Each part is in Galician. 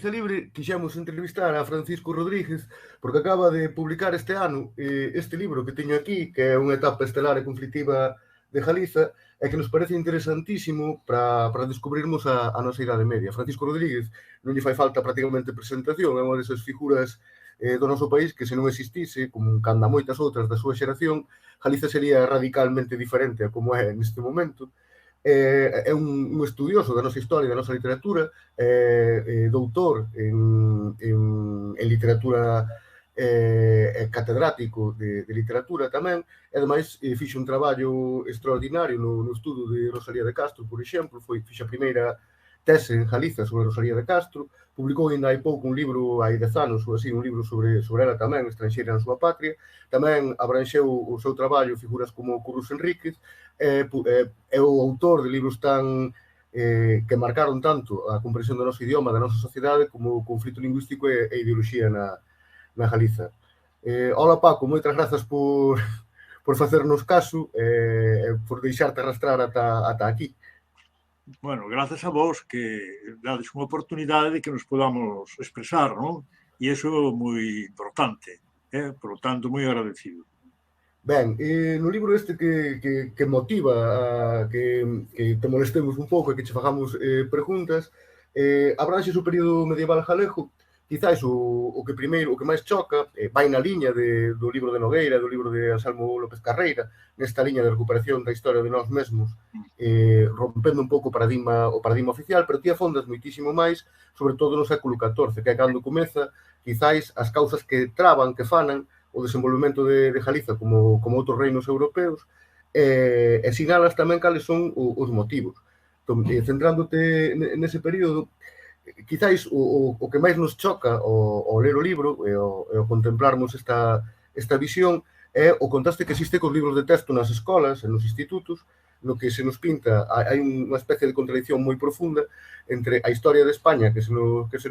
Galiza Libre quixemos entrevistar a Francisco Rodríguez porque acaba de publicar este ano este libro que teño aquí, que é unha etapa estelar e conflictiva de Galiza, e que nos parece interesantísimo para descubrirmos a nosa Idade Media. Francisco Rodríguez non lle fai falta prácticamente presentación, é unha desas figuras do noso país que se non existise, como canda moitas outras da súa xeración, Galiza sería radicalmente diferente a como é neste momento. É un estudioso da nosa historia, da nosa literatura, doutor en literatura, catedrático de literatura tamén, e ademais fixo un traballo extraordinario no estudo de Rosalía de Castro, por exemplo, fixe a primeira tese en Galiza sobre Rosalía de Castro, publicou ainda hai pouco un libro, hai 10 anos ou así, un libro sobre ela tamén, estranxeira na súa patria, tamén abranxeu o seu traballo figuras como Curros Enríquez, é o autor de libros tan que marcaron tanto a comprensión do noso idioma, da nosa sociedade, como o conflito lingüístico e ideoloxía na Galiza. Hola Paco, moitas grazas por facernos caso e por deixarte arrastrar ata aquí. Bueno, grazas a vos que dades unha oportunidade de que nos podamos expresar, non? E iso é moi importante, por lo tanto, moi agradecido. Ben, no libro este que motiva a que te molestemos un pouco e que che fagamos preguntas, abranxes o período medieval galego, quizás o que máis choca, vai na liña do libro de Nogueira, do libro de Anselmo López Carreira, nesta liña de recuperación da historia de nós mesmos, rompendo un pouco o paradigma oficial, pero ti afondas moitísimo máis, sobre todo no século XIV, que é cando comeza, quizás, as causas que traban, que fanan, o desenvolvemento de Galiza como outros reinos europeos, e sinalas tamén cales son os motivos. Entón, centrándote nese período, quizáis o que máis nos choca ao ler o libro e ao contemplarmos esta visión é o contraste que existe cos libros de texto nas escolas e nos institutos, no que se nos pinta, hai unha especie de contradicción moi profunda entre a historia de España que se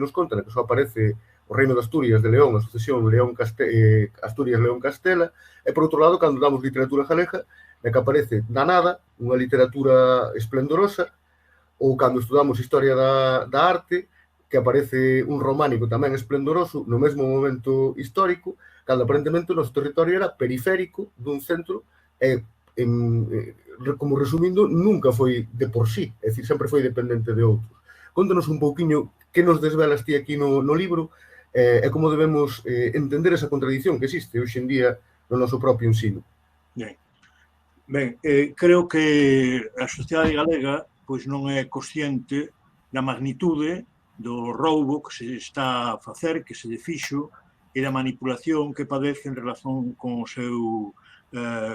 nos conta, na que só aparece o reino de Asturias de León, a sucesión Asturias-León-Castela, e por outro lado, cando damos literatura galega, na que aparece da nada unha literatura esplendorosa, ou cando estudamos historia da arte, que aparece un románico tamén esplendoroso no mesmo momento histórico, cando aparentemente o noso territorio era periférico dun centro e, como resumindo, nunca foi de por sí, é dicir, sempre foi dependente de outros. Contanos un pouquiño que nos desvelas ti aquí no libro e como debemos entender esa contradición que existe hoxe en día no noso propio ensino. Ben, creo que a sociedade galega pois non é consciente da magnitude do roubo que se está a facer, que se fixo, e da manipulación que padece en relación con o seu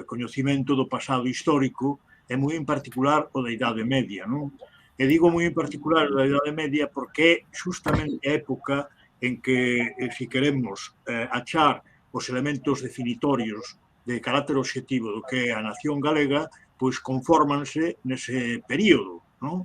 coñecimento do pasado histórico, e moi en particular o da Idade Media, non? E digo moi en particular o da Idade Media porque é justamente a época en que, se queremos achar os elementos definitorios de carácter obxectivo do que é a nación galega, pois confórmanse nese período, non?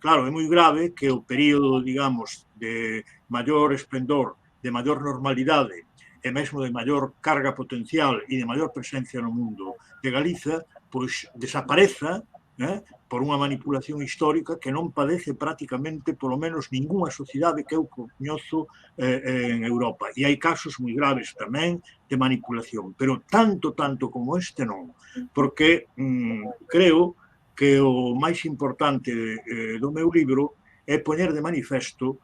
Claro, é moi grave que o período, digamos, de maior esplendor, de maior normalidade e mesmo de maior carga potencial e de maior presencia no mundo de Galiza, pois desapareza por unha manipulación histórica que non padece prácticamente, polo menos, ningunha sociedade que eu coñozo en Europa. E hai casos moi graves tamén de manipulación, pero tanto como este non, porque creo que o máis importante do meu libro é poñer de manifesto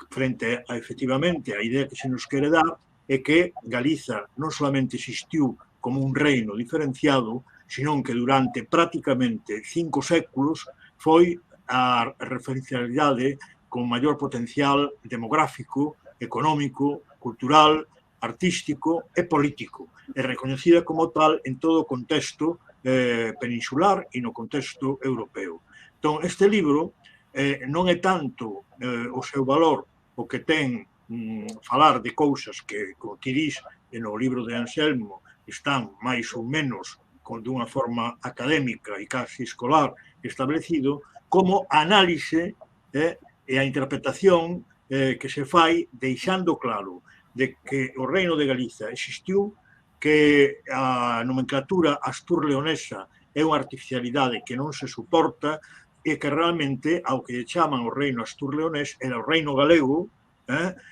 frente a, efectivamente, a idea que se nos quere dar é que Galiza non solamente existiu como un reino diferenciado, senón que durante prácticamente 5 séculos foi a referencialidade con maior potencial demográfico, económico, cultural, artístico e político, e recoñecida como tal en todo o contexto peninsular e no contexto europeo. Entón, este libro non é tanto o seu valor o que ten falar de cousas que, como ti dís, no libro de Anselmo están máis ou menos dunha forma académica e casi escolar establecido, como a análise e a interpretación que se fai deixando claro de que o Reino de Galiza existiu, que a nomenclatura astur-leonesa é unha artificialidade que non se suporta e que realmente, ao que chaman o reino astur-leonés, era o reino galego,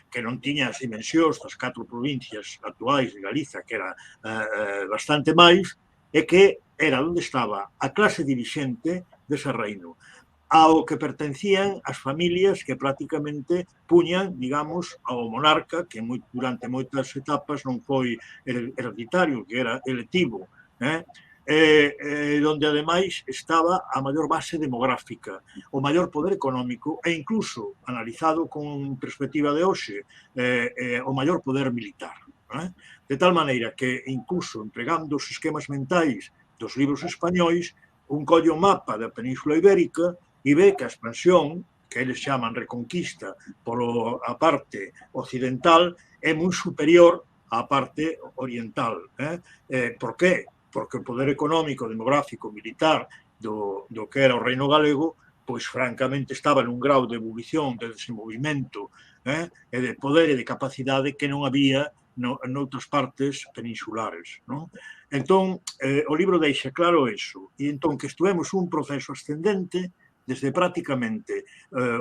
que non tiña as dimensións das 4 provincias actuais de Galiza, que era bastante máis, e que era onde estaba a clase dirixente dese reino, ao que pertencían as familias que prácticamente puñan, digamos, ao monarca, que durante moitas etapas non foi hereditario, que era electivo, donde ademais estaba a maior base demográfica, o maior poder económico e incluso, analizado con perspectiva de hoxe, o maior poder militar. De tal maneira que, incluso empregando os esquemas mentais dos libros españois, un colle o mapa da Península Ibérica e ve que a expansión, que eles chaman reconquista pola parte occidental, é moi superior á parte oriental. Por qué? Porque o poder económico, demográfico, militar do que era o reino galego, pois francamente estaba nun grau de evolución, de desenvolvimento e de poder e de capacidade que non había noutras partes peninsulares. Entón, o libro deixa claro iso. E entón, que estuvemos un proceso ascendente desde prácticamente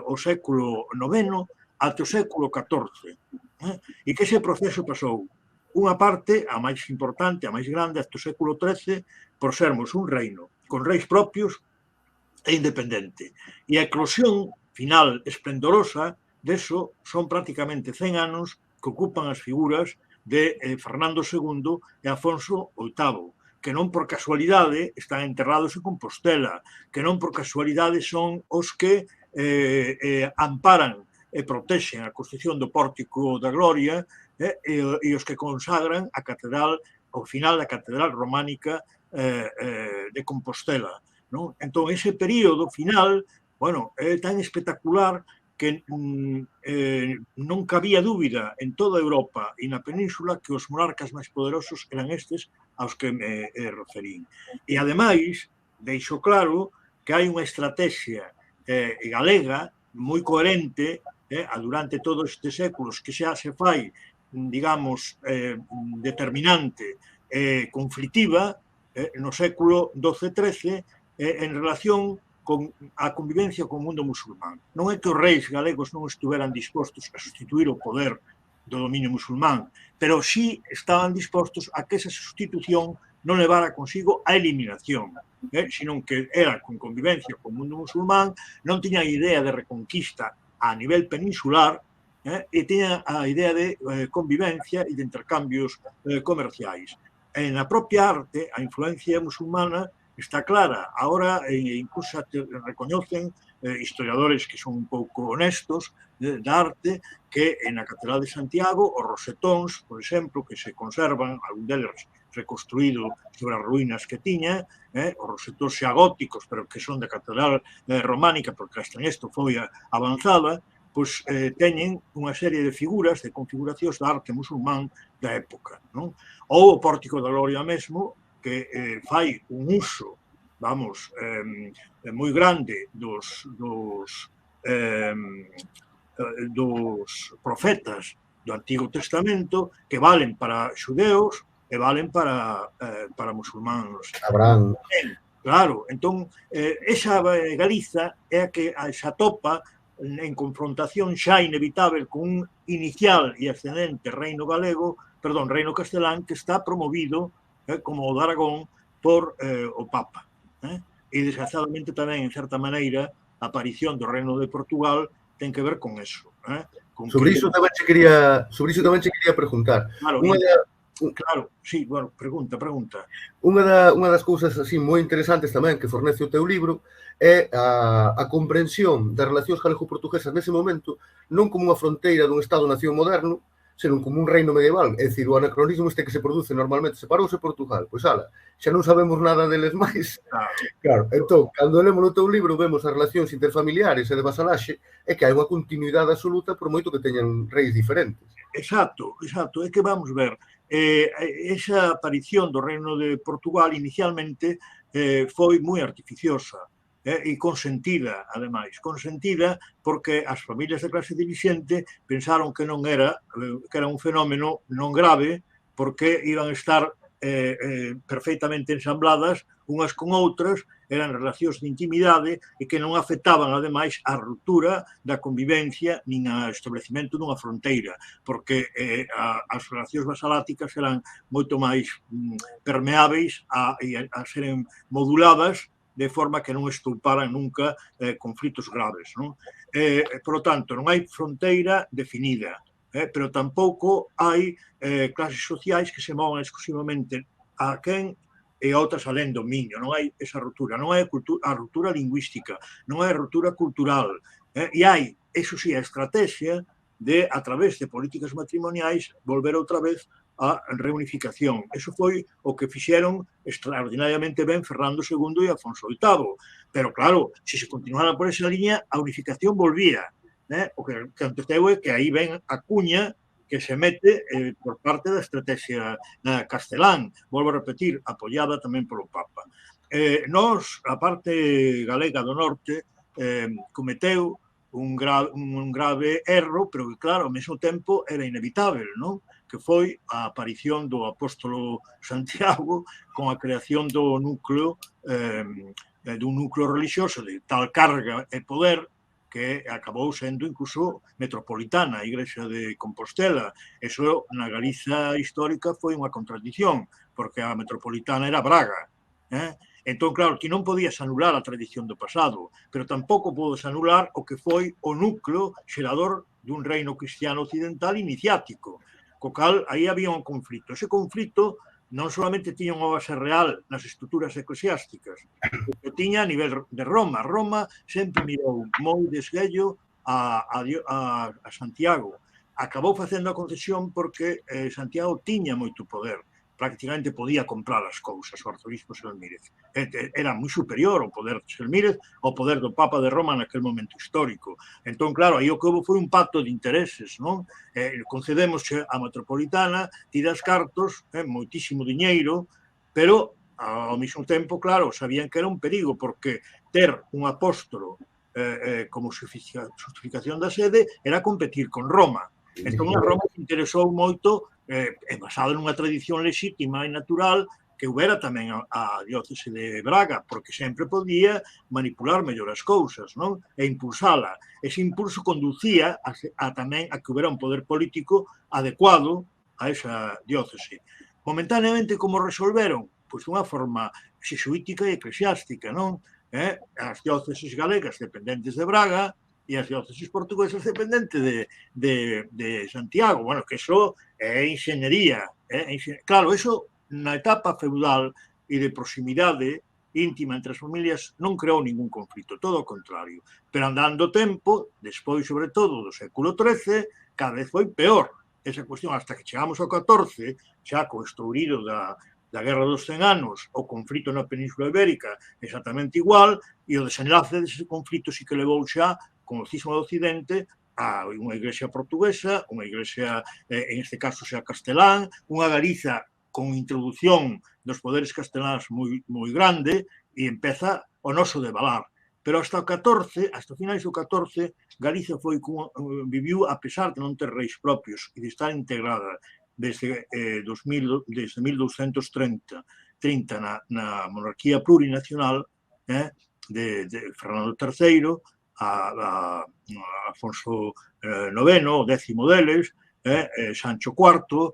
o século IX até o século XIV. E que ese proceso pasou unha parte, a máis importante, a máis grande, até o século XIII, por sermos un reino con reis propios e independente. E a eclosión final esplendorosa deso son prácticamente 100 anos que ocupan as figuras de Fernando II e Afonso VIII, que non por casualidade están enterrados en Compostela, que non por casualidade son os que amparan e protexen a construción do Pórtico da Gloria e os que consagran a catedral, ao final da catedral románica de Compostela. Entón, ese período final, bueno, é tan espectacular que non cabía dúbida en toda Europa e na península que os monarcas máis poderosos eran estes aos que me referín. E, ademais, deixo claro que hai unha estrategia galega moi coherente durante todos estes séculos que xa se fai, digamos, determinante e conflitiva no século XII-XIII en relación con a convivencia co mundo musulmán. Non é que os reis galegos non estuveran dispostos a sustituir o poder do dominio musulmán, pero sí estaban dispostos a que esa sustitución non levara consigo a eliminación, senón que era con convivencia co mundo musulmán, non tiña idea de reconquista a nivel peninsular e tiña a idea de convivencia e de intercambios comerciais. Na propia arte, a influencia musulmana está clara. Ahora incluso recoñecen historiadores que son un pouco honestos da arte que na Catedral de Santiago os rosetóns, por exemplo, que se conservan, algún deles reconstruído sobre as ruínas que tiña, os rosetóns xa góticos, pero que son da Catedral románica, porque hasta nesto foi avanzada, pois teñen unha serie de figuras, de configuracións da arte musulmán da época. Ou o Pórtico da Gloria mesmo, que fai un uso, vamos, moi grande dos profetas do Antigo Testamento, que valen para xudeos e valen para musulmáns. Abraham. Claro, entón, esa Galiza é a que se atopa en confrontación xa inevitável con un inicial e ascendente reino castelán que está promovido como o de Aragón por o Papa. E, desgraciadamente, tamén, en certa maneira, a aparición do Reino de Portugal ten que ver con eso. Sobre iso tamén se quería preguntar. Claro, sí, bueno, pregunta. Unha das cousas así moi interesantes tamén que fornece o teu libro é a comprensión das relacións galego-portuguesas nese momento non como unha fronteira dun Estado-nación moderno, senón como un reino medieval. É dicir, o anacronismo este que se produce normalmente, separouse Portugal, pois ala, xa non sabemos nada deles máis. Claro, entón, cando lemos no teu libro vemos as relacións interfamiliares e de vasalaxe, é que hai unha continuidade absoluta por moito que teñan reis diferentes. Exacto, é que vamos ver, esa aparición do Reino de Portugal inicialmente foi moi artificiosa. e consentida, ademais, consentida porque as familias de clase dirixente pensaron que non era, que era un fenómeno non grave, porque iban a estar perfectamente ensambladas unhas con outras, eran relacións de intimidade e que non afectaban, ademais, a ruptura da convivencia nin a establecimento dunha fronteira, porque as relacións vasaláticas eran moito máis permeáveis a seren moduladas de forma que non estouparan nunca conflitos graves. Non? Por lo tanto, non hai fronteira definida, pero tampouco hai clases sociais que se movan exclusivamente a quen e outras alén do miño. Non hai esa ruptura, non hai a ruptura lingüística, non hai a ruptura cultural. E hai, eso sí, a estrategia de, a través de políticas matrimoniais, volver outra vez a reunificación. Eso foi o que fixeron extraordinariamente ben Fernando II e Afonso VIII. Pero, claro, se se continuara por esa liña, a unificación volvía. O que aconteceu é que aí ven a cuña que se mete por parte da estrategia castelán, volvo a repetir, apoiada tamén polo Papa. Nos, a parte galega do norte, cometeu un grave erro, pero que, claro, ao mesmo tempo era inevitável, non? Que foi a aparición do apóstolo Santiago con a creación do núcleo dun núcleo religioso de tal carga e poder que acabou sendo incluso metropolitana, a Igrexa de Compostela. Eso na Galiza histórica foi unha contradición, porque a metropolitana era Braga. Entón, claro, ti non podías anular a tradición do pasado, pero tampouco podes anular o que foi o núcleo xerador dun reino cristiano occidental iniciático, co cal aí había un conflito. Ese conflito non solamente tiña unha base real nas estruturas eclesiásticas, que tiña a nivel de Roma. Roma sempre mirou moi desguello a Santiago. Acabou facendo a concesión porque Santiago tiña moito poder. Prácticamente podía comprar as cousas o arzobispo Selmírez. Era moi superior ao poder de Selmírez ao poder do Papa de Roma naquele momento histórico. Entón, claro, aí o que houve foi un pacto de intereses, non? Concedemos a metropolitana, tiras cartos, moitísimo diñeiro, pero ao mesmo tempo, claro, sabían que era un perigo, porque ter un apóstolo como justificación da sede era competir con Roma. Entón, a Roma se interesou moito, basado nunha tradición lexítima e natural, que houbera tamén a diócese de Braga, porque sempre podía manipular mellor as cousas, non? E impulsala. Ese impulso conducía tamén a que houbera un poder político adecuado a esa diócese. Momentáneamente, como resolveron? Pois dunha forma xesuítica e eclesiástica, non? As dióceses galegas dependentes de Braga e as dióceses portuguesas dependentes de Santiago. Bueno, que iso é enxeñería. Claro, iso na etapa feudal e de proximidade íntima entre as familias non creou ningún conflito, todo o contrario. Pero andando o tempo, despois, sobre todo, do século XIII, cada vez foi peor esa cuestión, hasta que chegamos ao XIV, xa co estourido da Guerra dos 100 anos, o conflito na Península Ibérica exactamente igual, e o desenlace dese conflito sí que levou xa con o cisma do Occidente a unha igrexa portuguesa, unha igrexa, en este caso, xa castelán, unha Galiza con introducción dos poderes casteláns moi grande, e empeza o noso devalar. Pero hasta o 14, hasta finais do 14, Galiza viviu, a pesar de non ter reis propios e de estar integrada desde 1230 na monarquía plurinacional de Fernando III, a Afonso IX, o 10º deles, Sancho IV,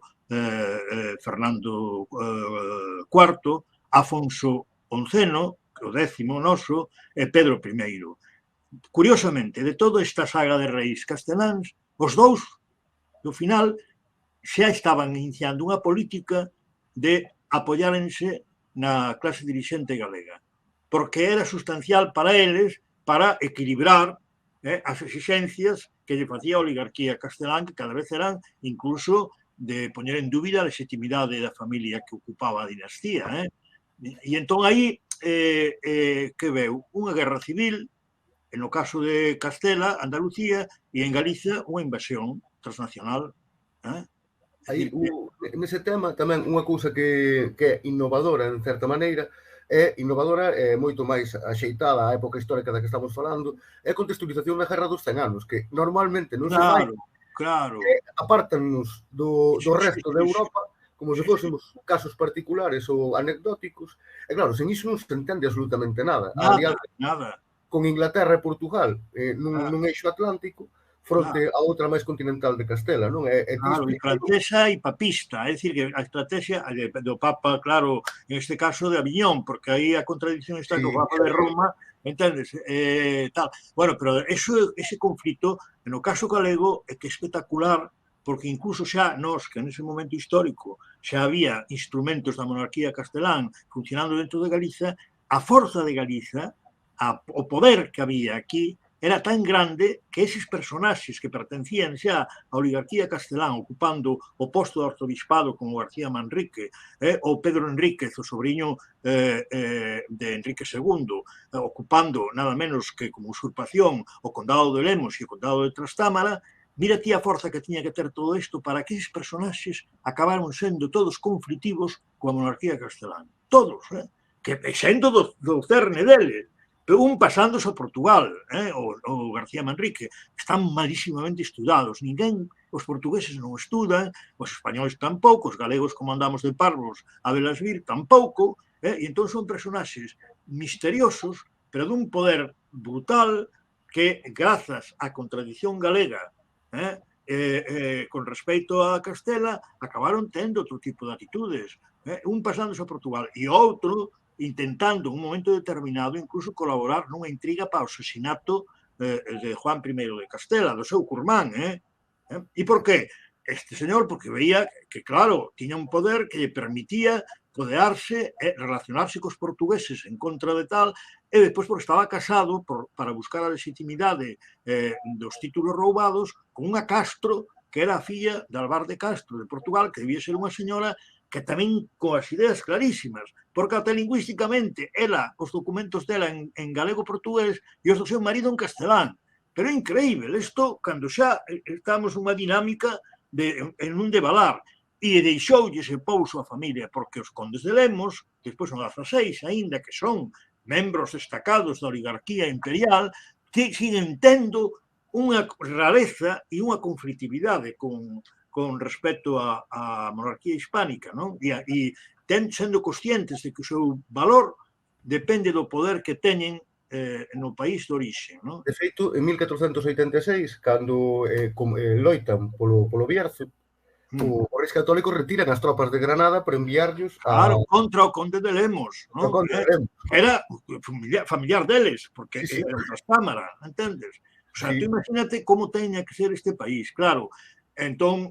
Fernando IV, Afonso XI, o 10º noso, e Pedro I. Curiosamente, de toda esta saga de reis casteláns, os dous, no final, xa estaban iniciando unha política de apoiárense na clase dirixente galega, porque era sustancial para eles para equilibrar as exixencias que lle facía a oligarquía castelán, que cada vez eran incluso de poñer en dúbida a legitimidade da familia que ocupaba a dinastía. E entón aí que veu unha guerra civil, no caso de Castela, Andalucía, e en Galicia unha invasión transnacional. Aí, nese tema, tamén unha cousa que é innovadora, en certa maneira, é innovadora e moito máis axeitada á época histórica da que estamos falando, é a contextualización da Guerra dos 100 anos, que normalmente non se fai, Claro, claro. apártannos do Sí, sí, resto de sí, sí. Europa como se Sí, sí. fósemos casos particulares ou anecdóticos, e claro, sen iso non se entende absolutamente nada. A Nada, alianza nada. con Inglaterra e Portugal Ah, nun eixo atlántico claro. fronte a outra máis continental de Castela, non? E ti Claro, e explica francesa e papista, é dicir, que a estrategia do Papa, claro, en este caso de Aviñón, porque aí a contradicción está que o Papa de Roma, entendes, tal. Bueno, pero ese conflito, no caso galego, é que é espectacular, porque incluso xa nós, que nese momento histórico xa había instrumentos da monarquía castelán funcionando dentro de Galiza, a forza de Galiza, o poder que había aquí, era tan grande que eses personaxes que pertencían xa a oligarquía castelán ocupando o posto de arzobispado como García Manrique, ou Pedro Enríquez, o sobrinho de Enrique II, ocupando nada menos que como usurpación o condado de Lemos e o condado de Trastámara, mira ti a forza que tiña que ter todo isto para que eses personaxes acabaron sendo todos conflitivos coa monarquía castelán. Todos, que sendo do cerne deles, un pasándose a Portugal, o García Manrique, están malísimamente estudados. Ninguén, os portugueses non estudan, os españoles tampouco, os galegos como andamos de parvos a velas vir tampouco, e entón son personaxes misteriosos, pero dun poder brutal que, grazas á contradición galega, con respecto a Castela, acabaron tendo outro tipo de atitudes. Un pasándose a Portugal e outro intentando en un momento determinado incluso colaborar nunha intriga para o asesinato de Juan I de Castela, do seu curmán. E por qué? Este señor, porque veía que, claro, tiña un poder que lle permitía codearse e relacionarse cos portugueses en contra de tal, e despois porque estaba casado para buscar a legitimidade dos títulos roubados con unha Castro que era a filla de Alvar de Castro de Portugal, que debía ser unha señora que tamén coas ideas clarísimas, porque até lingüísticamente ela, os documentos dela en galego-portugués e os do seu marido en castelán. Pero é increíble, isto, cando xa estamos nunha dinámica en un devalar, e deixoulle ese pouso a familia, porque os condes de Lemos, despois son 16, aínda que son membros destacados da oligarquía imperial, siguen tendo unha rareza e unha conflitividade con respecto á monarquía hispánica, non? E sendo conscientes de que o seu valor depende do poder que teñen no país de orixe, non? De feito, en 1486, cando loitan polo Bierzo, os reis católicos retiran as tropas de Granada para enviarlos Claro, contra o conde de Lemos, non? Era familiar deles, porque era un Trastámara, entendes? O sea, tú imagínate como teña que ser este país, claro. Entón,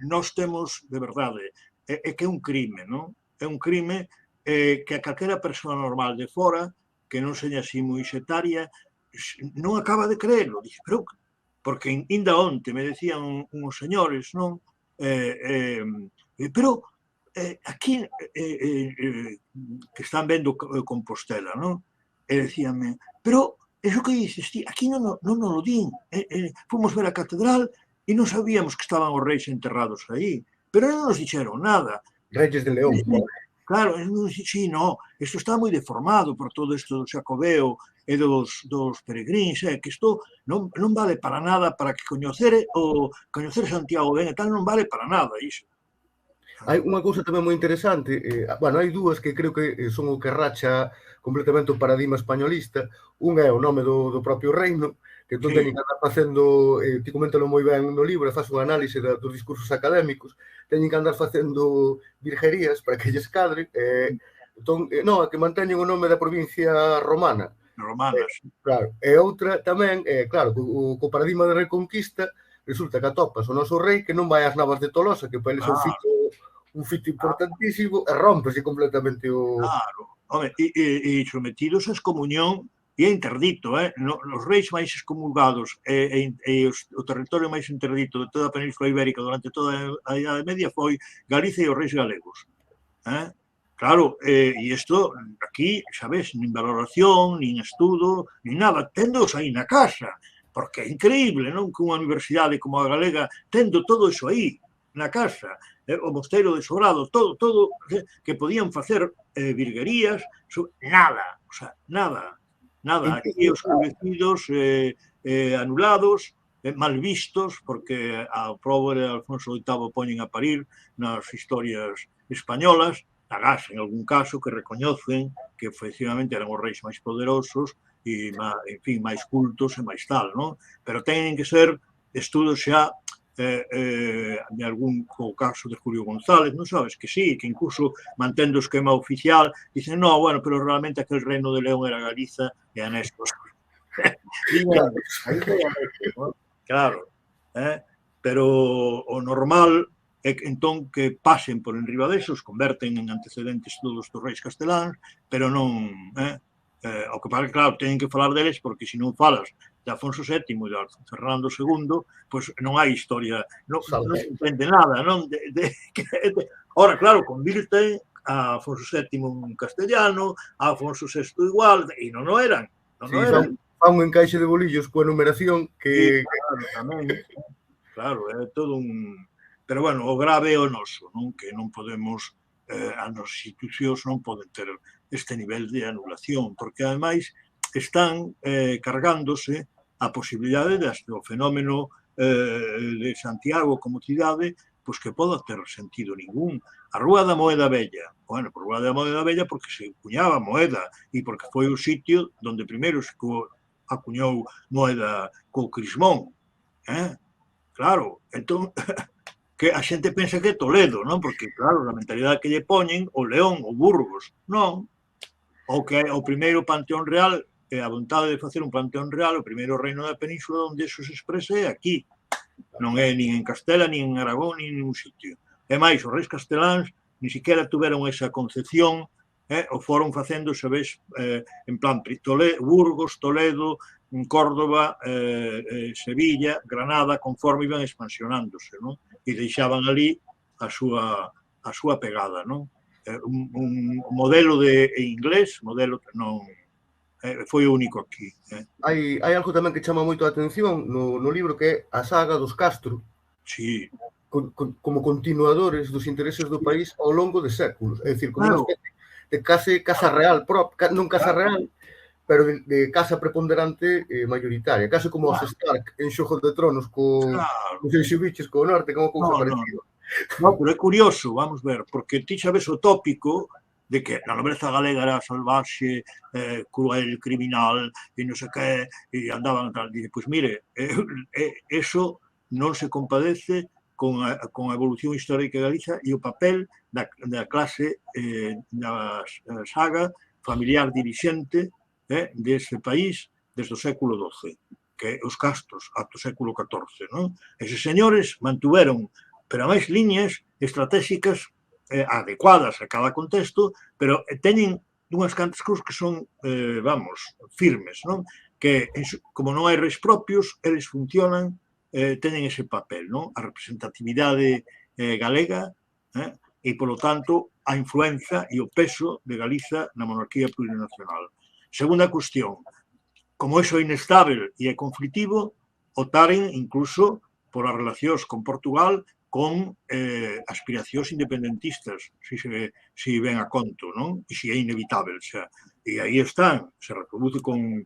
nós temos, de verdade, é que é un crime, non? É un crime que a calquera persoa normal de fora, que non seña así moi xetaria, non acaba de creerlo. Dice, pero, porque ainda onte me decían uns señores, non? Pero aquí, que están vendo Compostela, non? E decíanme, pero, eso que dices ti, aquí non nos lo din. Fomos ver a catedral e non sabíamos que estaban os reis enterrados aí, pero non nos dixeron nada. Reyes de León. Claro, sí, no, isto está moi deformado por todo isto do Xacobeo e dos peregrins, que isto non vale para nada, para que coñecer Santiago ben e tal non vale para nada iso. Hai unha cousa tamén moi interesante, hai dúas que creo que son o que racha completamente o paradigma españolista. Un é o nome do propio reino, que entón teñen que andar facendo, ti coméntalo moi ben no libro, faz un análise dos discursos académicos, teñen que andar facendo virguerías para que lles cadre, entón, que manteñen o nome da provincia romana. Claro, e outra tamén, claro, co paradigma de Reconquista, resulta que atopas o noso rei que non vai ás Navas de Tolosa, que para eles é un fito importantísimo, e rompese completamente o... Claro, home, e sometidos a excomunión e é interdito, os reis máis excomulgados e o territorio máis interdito de toda a Península Ibérica durante toda a Idade Media foi Galicia e os reis galegos. Claro, e isto aquí, sabes, nin valoración, nin estudo, nin nada, tendoos aí na casa, porque é increíble, non? Que unha universidade como a galega tendo todo iso aí. na casa, o mosteiro de Sobrado, todo que podían facer virguerías, nada, o sea, nada. Aquí os convecidos anulados, mal vistos, porque ao pobre Alfonso VIII poñen a parir nas historias españolas, agás en algún caso que recoñecen que efectivamente eran os reis máis poderosos e, en fin, máis cultos e máis tal, non? Pero teñen que ser estudos xa de algún caso de Julio González, non sabes que sí, que incluso mantendo o esquema oficial dicen, no, bueno, pero realmente aquel reino de León era Galiza e a Nestos. Claro, pero o normal é que entón que pasen por enriba desos, converten en antecedentes todos os reis casteláns, pero non, ao que pare, claro, teñen que falar deles porque se non falas de Afonso VII e de Fernando II, pois non hai historia, non se entende nada, non? Ora, claro, convirten a Afonso VII en castellano, a Afonso VI igual, e non o eran, non o eran. Fan un encaixe de bolillos coa numeración que... Claro, tamén, claro, é todo un... Pero, bueno, o grave é o noso, non? Que non podemos, as nosas institucións non poden ter este nivel de anulación, porque, ademais, están cargándose a posibilidade do fenómeno de Santiago como cidade, pois que poda ter sentido ningún. A Rúa da Moeda Bella, bueno, por Rúa da Moeda Bella porque se cuñaba moeda e porque foi o sitio onde primeiro se acuñou moeda co crismón, claro, entón que a xente pensa que é Toledo, non? Porque, claro, a mentalidade que lle poñen o León, o Burgos, non. O que o primeiro panteón real, a vontade de facer un panteón real, o primeiro reino da península onde eso se expresa é aquí. Non é nin en Castela, nin en Aragón, nin en ningún sitio. E máis, os reis casteláns ni siquiera tuveron esa concepción, o foron facendo, sabes, en plan Burgos, Toledo, Córdoba, Sevilla, Granada, conforme iban expansionándose, non? E deixaban ali a súa pegada, non? Un modelo de inglés, modelo non foi único aquí. Hai algo tamén que chama moito a atención no libro que é a saga dos Castro. Sí. Como continuadores dos intereses do país ao longo de séculos. É dicir, como unha especie de casa real, non casa real, pero de casa preponderante mayoritaria, case como os Stark en Xogo de Tronos non sei se biches co norte, como cousa parecida. Non, pero é curioso, vamos ver, porque ti sabes o tópico de que a nobreza galega era salvaxe, cruel, criminal, e non sei que, e andaban tal. Dice, pois mire, eso non se compadece con a evolución histórica de Galiza e o papel da clase da saga familiar dirixente dese país desde o século XII, que os Castros, ata o século XIV, non? Eses señores mantuveron, pero a máis liñas estratégicas adecuadas a cada contexto, pero teñen unhas cantas cousas que son, vamos, firmes, non? Que, como non hai reis propios, eles funcionan, teñen ese papel, non? A representatividade galega e, polo tanto, a influenza e o peso de Galiza na monarquía plurinacional. Segunda cuestión, como iso é inestável e é conflitivo, optaren incluso por as relacións con Portugal con aspiracións independentistas, se ven a conto, non? E se é inevitable, xa. E aí están, se reproduce con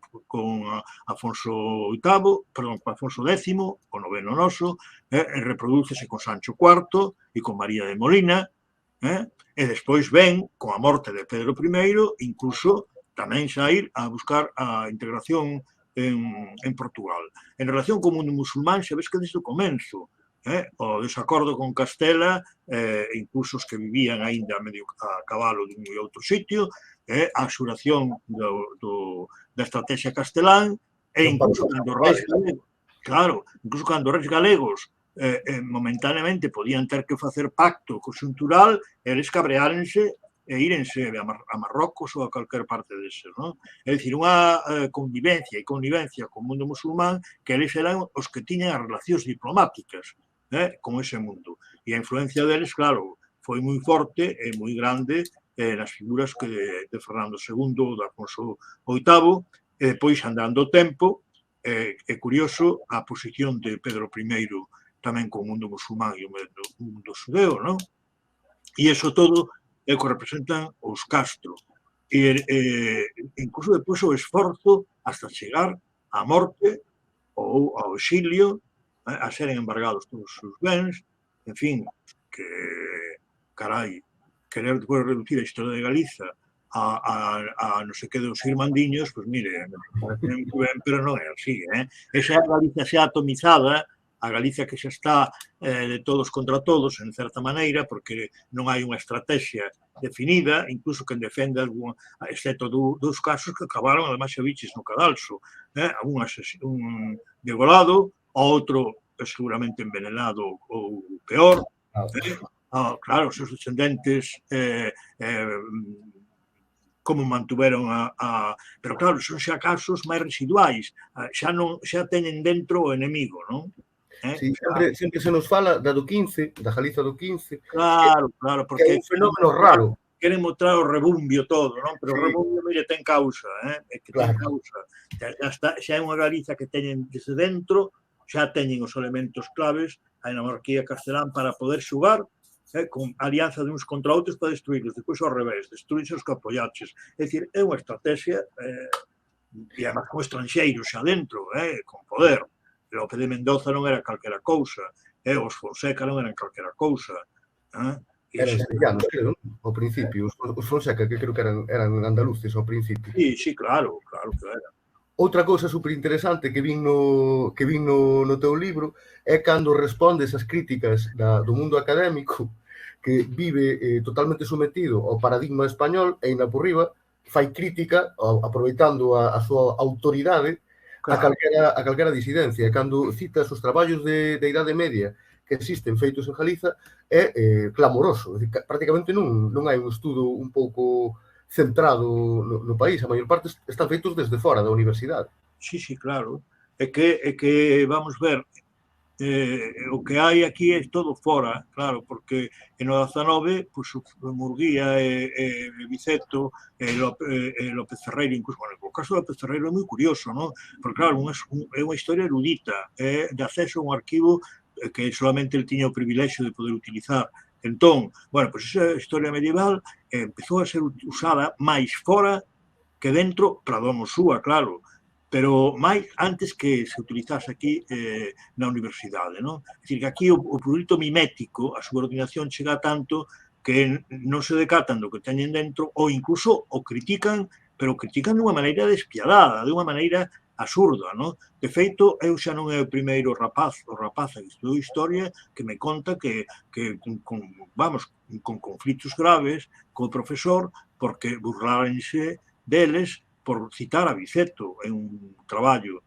Afonso VIII, perdón, con Afonso X, o noveno noso, reprodúcese con Sancho IV e con María de Molina, e despois ven, con a morte de Pedro I, incluso tamén xa ir a buscar a integración en Portugal. En relación co mundo musulmán, xa ves que desde o comenzo, o desacordo con Castela, incluso os que vivían aínda medio a cabalo dun e outro sitio, a xuración da estrategia castelán, e incluso cando os reis galegos momentáneamente podían ter que facer pacto conxuntural, eles cabreárense e írense a Marrocos ou a calquer parte deses, non? É dicir, unha convivencia e connivencia co mundo musulmán que eles eran os que tiñan as relacións diplomáticas con ese mundo. E a influencia deles, claro, foi moi forte e moi grande nas figuras de Fernando II ou de Afonso VIII, e depois, andando o tempo, é curioso a posición de Pedro I tamén co mundo musulmán e o mundo xudeo, non? E iso todo é o que representan os Castro. E incluso depois o esforzo hasta chegar á morte ou ao exilio, a seren embargados todos os seus bens, en fin, que, carai, querer depois reducir a historia de Galiza a non sei que dos irmandiños, pois mire, parece moi ben, pero non é así, Esa é a Galiza xa atomizada, a Galiza que xa está de todos contra todos, en certa maneira, porque non hai unha estrategia definida, incluso quen defende algún, excepto dos casos que acabaron, además, xa biches no cadalso, un degolado, outro seguramente envenenado ou peor, claro, os seus descendentes como mantuveron pero claro, son xa casos máis residuais, xa teñen dentro o enemigo, non? Sí, sempre se nos fala da do 15, da Galiza do 15. Claro, É porque un fenómeno raro. Queren mostrar o rebumbio todo, non? Pero o rebumbio, mire, ten causa, é que ten causa. Xa é unha Galiza que teñen desde dentro, xa teñen os elementos claves, a monarquía castelán para poder xugar, con alianza de uns contra outros para destruirlos, depois ao revés, destruirse os que apoyaches. É dicir, é unha estrategia, e además con estranxeiros xa dentro, con poder. López de Mendoza non era calquera cousa, os Fonseca non eran calquera cousa. Eran sevillanos, creo, ao principio. Os Fonseca, que creo que eran andaluces ao principio. Sí, claro que eran. Outra cousa superinteresante que vin no teu libro é cando respondes as críticas do mundo académico que vive totalmente sometido ao paradigma español e ainda por riba fai crítica, aproveitando a súa autoridade, a calquera disidencia. Cando citas os traballos de Idade Media que existen feitos en Galiza, é clamoroso. Prácticamente non hai un estudo un pouco centrado no país. A maior parte están feitos desde fora da universidade. Sí, claro. É que vamos ver, o que hai aquí é todo fora, claro, porque no 19, pues, Murguía e Biceto e López Ferreiro, incluso, bueno, o caso de López Ferreiro é moi curioso, non? Porque, claro, é unha historia erudita, de acceso a un arquivo que solamente el tiña o privilexio de poder utilizar. Entón, bueno, pues esa historia medieval empezou a ser usada máis fora que dentro, para domo súa, claro, pero máis antes que se utilizase aquí na universidade, non? É dicir, que aquí o prurito mimético, a subordinación chega tanto que non se decatan do que teñen dentro ou incluso o critican, pero critican dunha maneira despiadada, dunha maneira absurda, non? De feito, eu xa non é o primeiro rapaz que estudou historia que me conta que con conflitos graves co profesor porque burlárense deles por citar a Biceto en un traballo,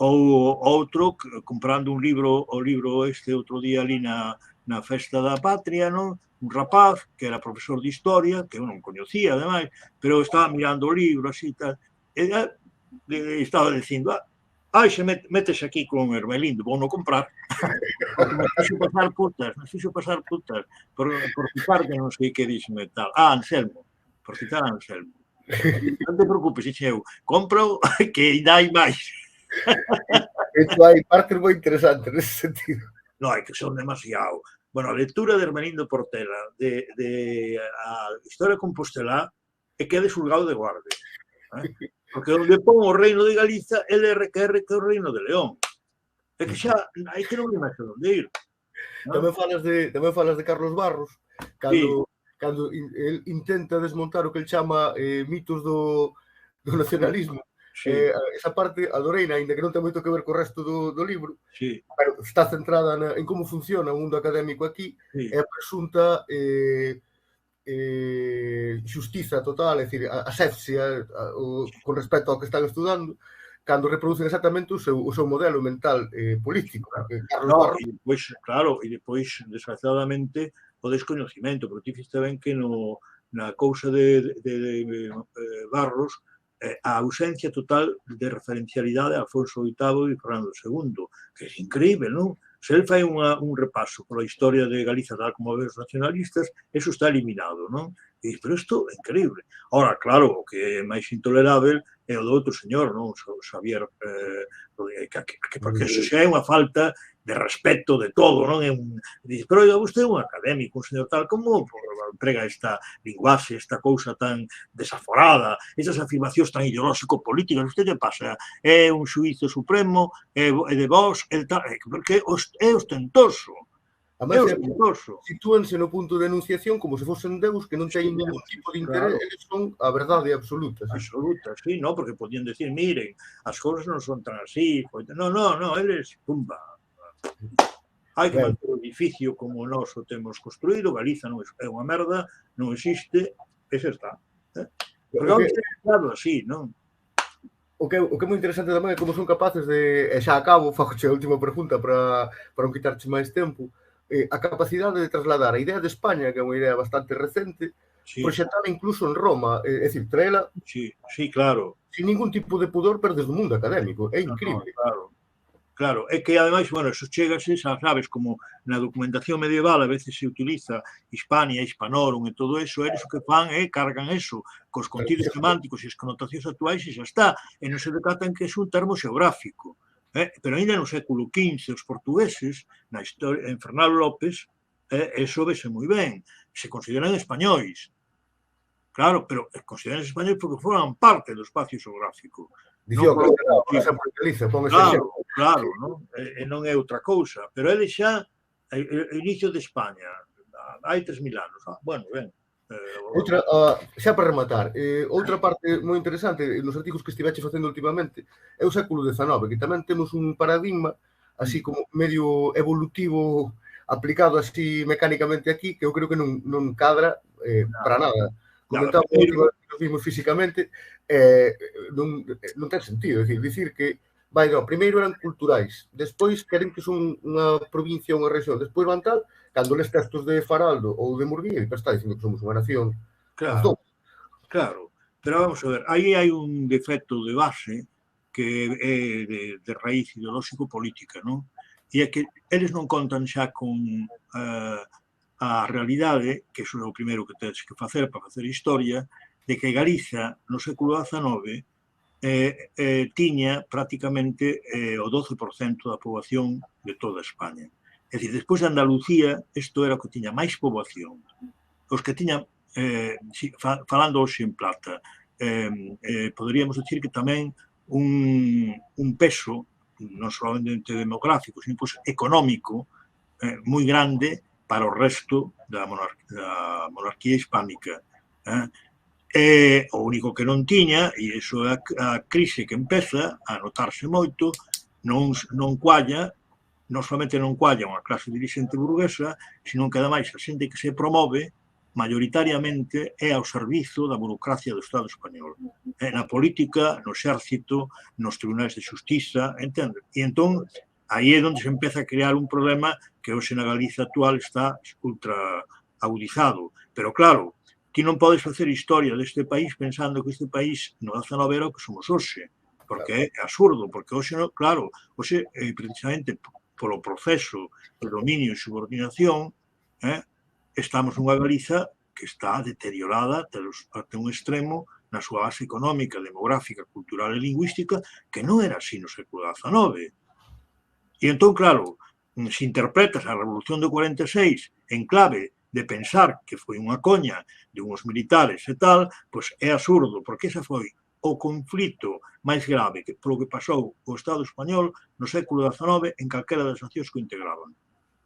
ou outro comprando un libro, o libro este outro día ali na Festa da Patria, non? Un rapaz que era profesor de historia, que eu non coñecía, ademais, pero estaba mirando o libro, así, tal, e estaba dicindo, se metes aquí con Hermelindo, vou non comprar, porque me fixo pasar putas, por citar que non sei que dixeme tal. Anselmo, por citar a Anselmo. Non te preocupes, eu compro que ainda hai máis. Hai partes moi interesantes nesse sentido. Non, é que son demasiado. Bueno, a lectura de Hermelindo Portela de a Historia Compostelá é que é de Xulgado de Guardia. Porque onde pon o reino de Galiza, LRQR que é o reino de León. É que xa, hai que non me máis onde ir. Tamén falas de Carlos Barros, cando el intenta desmontar o que el chama mitos do nacionalismo. Esa parte adoreina, ainda que non ten moito que ver co resto do libro, pero está centrada en como funciona o mundo académico aquí, e a presunta xustiza total, é dicir, asepsia con respecto ao que están estudando, cando reproducen exactamente o seu modelo mental político. E depois, desgraciadamente, o descoñecimento, porque ti fiste ben que na cousa de Barros, a ausencia total de referencialidade a Afonso VIII e Fernando II, que é increíble, non? Se ele fai un repaso pola historia de Galiza tal como ve os nacionalistas, eso está eliminado, non? Pero isto é increíble. Ora, claro, o que é máis intolerável é o do outro señor, non? Xavier porque eso xa é unha falta de respeto de todo, non? Dices, pero oiga, vostede é un académico, un señor tal, como emprega esta linguaxe, esta cousa tan desaforada, estas afirmacións tan ideolóxico-políticas, vostede que pasa? É un xuízo supremo, é de vos, é tal, porque é ostentoso. Además, sitúanse no punto de enunciación como se fosen deus que non teñen ningún tipo de interés, eles son a verdade absoluta. Absoluta, sí, no, porque podían decir, miren, as cousas non son tan así, no, eles, pumba, hai que manter o edificio como nós o temos construído, Galiza non é unha merda, non existe, e xa está. Porque vamos ter claro así, non? O que é moi interesante tamén é como son capaces de, e xa acabo, fagoche a última pregunta para non quitarche máis tempo, a capacidade de trasladar a idea de España, que é unha idea bastante recente, proxetada incluso en Roma, é dicir, traela claro, sin ningún tipo de pudor, pero desde o mundo académico, é increíble. Claro, é que ademais, bueno, eso chegase, sabes, como na documentación medieval a veces se utiliza Hispania, Hispanorum e todo eso, eles o que fan é cargan eso cos contidos semánticos e as connotacións actuais e xa está, e non se decatan que é un termo xeográfico. Pero ainda no século XV os portugueses, na historia, en Fernando López, eso vese moi ben, se consideran españois. Claro, pero consideran españois porque forman parte do espacio xeográfico. Dicía que sempre utiliza, pon ese exemplo. Claro, non é outra cousa, pero ele xa, o inicio de España, hai 3.000 anos, bueno, ben. Outra, xa para rematar, outra parte moi interesante nos artigos que estiveche facendo últimamente é o século XIX, que tamén temos un paradigma así como medio evolutivo aplicado así mecánicamente aquí, que eu creo que non cadra para nada. Comentamos que nos vimos físicamente, non ten sentido, dicir que primeiro eran culturais, despois queren que son unha provincia ou unha región, despois van tal, cando les textos de Faraldo ou de Murguía, está dicindo que somos unha nación. Claro, pero vamos a ver, aí hai un defecto de base que é de raíz ideolóxico-política, non? E é que eles non contan xa con a realidade, que iso é o primeiro que tedes que facer para facer historia, de que Galiza no século XIX tiña prácticamente o 12% da poboación de toda España. É dicir, despois de Andalucía, isto era o que tiña máis poboación. Os que tiñan, falando hoxe en plata, poderíamos dicir que tamén un peso, non solamente demográfico, sino económico, moi grande para o resto da monarquía hispánica. O único que non tiña, e iso é a crise que empeza a notarse moito, non cualla, non solamente non cualla unha clase dirixente burguesa, sino que ademais a xente que se promove maioritariamente é ao servizo da burocracia do Estado español. Na política, no exército, nos tribunais de xustiza, entende? E entón, aí é onde se empeza a crear un problema que hoxe na Galiza actual está ultra agudizado. Pero claro, ti non podes facer historia deste país pensando que este país no 19 era o que somos hoxe, porque é absurdo, porque hoxe, claro, hoxe precisamente polo proceso de dominio e subordinación, estamos nunha Galiza que está deteriorada até un extremo na súa base económica, demográfica, cultural e lingüística que non era así no século XIX. E entón, claro, se interpretas a Revolución do 46 en clave de pensar que foi unha coña de uns militares e tal, pois é absurdo, porque esa foi o conflito máis grave polo que pasou o Estado español no século XIX en calquera das nacións que o integraban.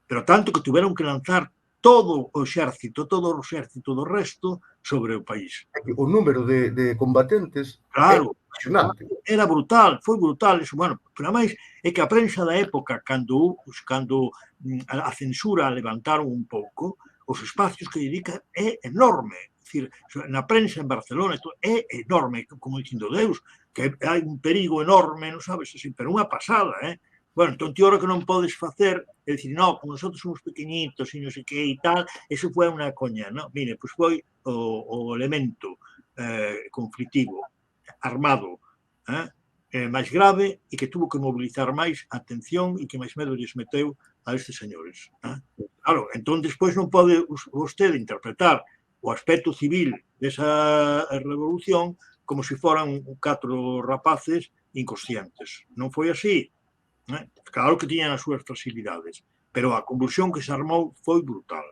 Pero tanto que tiveron que lanzar todo o exército do resto sobre o país. O número de combatentes era brutal, foi brutal. Bueno, pero máis é que a prensa da época, cando a censura levantaron un pouco, os espacios que dedica é enorme. Dicir, na prensa en Barcelona é enorme, como dicindo Deus, que hai un perigo enorme, non sabes, así, pero unha pasada, Bueno, entón, ti ora que non podes facer, é dicir, no, como nosotros somos pequenitos e non sei que e tal, eso foi unha coña, non? Mire, pois foi o elemento conflitivo, armado, máis grave e que tuvo que mobilizar máis atención e que máis medo lles meteu a estes señores. Claro, entón, despois non pode vostede interpretar o aspecto civil desa revolución como se foran 4 rapaces inconscientes. Non foi así. Claro que tiñan as súas facilidades, pero a convulsión que se armou foi brutal.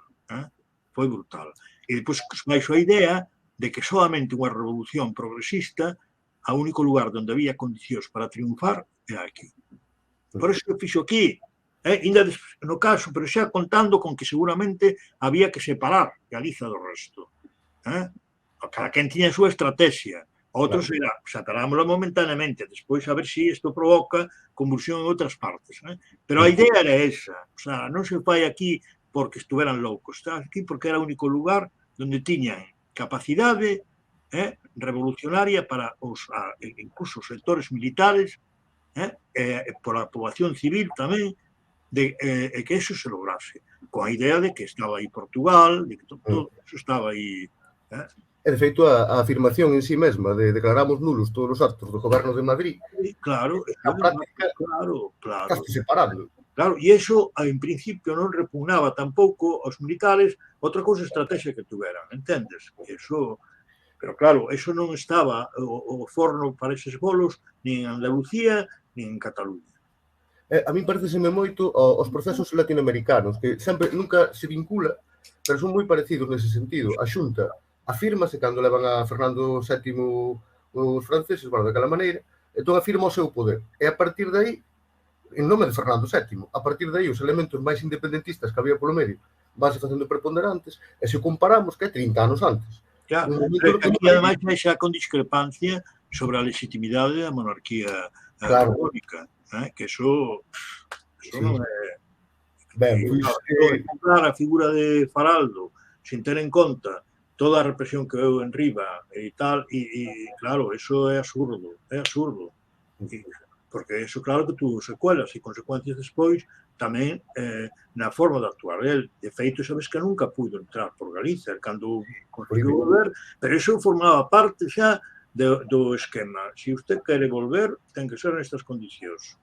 Foi brutal. E depois baixo a idea de que solamente unha revolución progresista, o único lugar onde había condicións para triunfar era aquí. Por eso eu fixo aquí, ainda no caso, pero xa contando con que seguramente había que separar Galiza do resto. Cada quen tiña a súa estrategia. Outros era, separámosla momentaneamente, despois a ver se isto provoca convulsión en outras partes. Pero a idea era esa. O sea, non se fai aquí porque estuveran loucos. Está aquí porque era o único lugar onde tiñan capacidade revolucionaria para incluso os sectores militares, por a poboación civil tamén, que eso se lograse. Con a idea de que estaba aí Portugal, de que todo eso estaba aí. E, de feito, a afirmación en sí mesma de declaramos nulos todos os actos do goberno de Madrid, claro, na práctica, claro. separando. Claro, e iso, en principio, non repugnaba tampouco aos militares outra cousa estrategia que tuveran, entendes? Eso, pero claro, eso non estaba o forno para eses bolos nin en Andalucía nin en Cataluña. A mí pareceseme moito aos procesos latinoamericanos, que sempre nunca se vincula, pero son moi parecidos nese sentido. A Xunta afírmase cando levan a Fernando VII os franceses, bueno, daquela maneira, entón afirma o seu poder. E a partir de aí, en nome de Fernando VII, a partir de aí os elementos máis independentistas que había polo medio vanse facendo preponderantes, e se comparamos que é 30 anos antes. Claro, aquí ademais hai xa con discrepancia sobre a legitimidade da monarquía borbónica, que eso non é... Ben, a figura de Faraldo, sin ter en conta toda a represión que veu en riba e tal, e claro, eso é absurdo, porque eso claro que tuvo secuelas e consecuencias despois tamén na forma de actuar el. De feito, sabes que nunca pudo entrar por Galicia cando conseguiu volver, pero eso formaba parte xa do esquema. Se usted quere volver, ten que ser nestas condicións.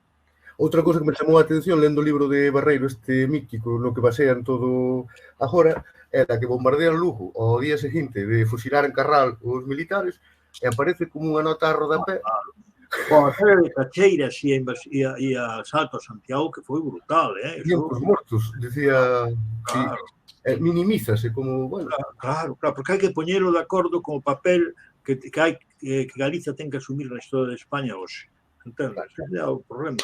Outra cousa que me chamou a atención lendo o libro de Barreiro, este mítico, no que basean todo agora, era que bombardean Lugo ao día seguinte de fusilar en Carral os militares e aparece como unha nota a rodapé. Con a serie de Cacheiras e a asalto a Santiago, que foi brutal, Cientos mortos, decía, minimízase como, bueno... Claro, porque hai que poñelo de acordo con o papel que Galicia ten que asumir na historia de España hoxe. Entendes? Ese é o problema.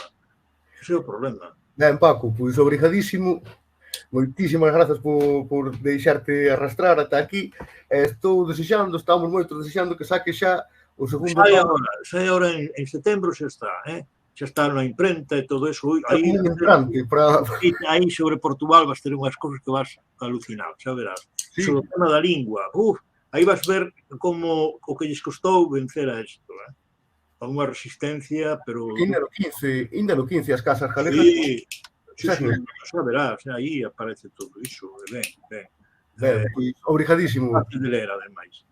Ese é o problema. Ben, Paco, pois obrigadísimo. Moitísimas grazas por deixarte arrastrar ata aquí. Estamos moito desexando que saque xa o segundo... Sai agora en setembro xa está, xa está na imprenta e todo eso. Aí sobre Portugal vas ter unhas cousas que vas alucinar, xa verás. Sobre o tema da lingua, aí vas ver como o que lles costou vencer a isto, a unha resistencia, pero... Ainda no 15 as casas galegas... Sí, xa verás, aí aparece todo iso, ben. Ben, pois, obrigadísimo. Fácil de ler, ademais.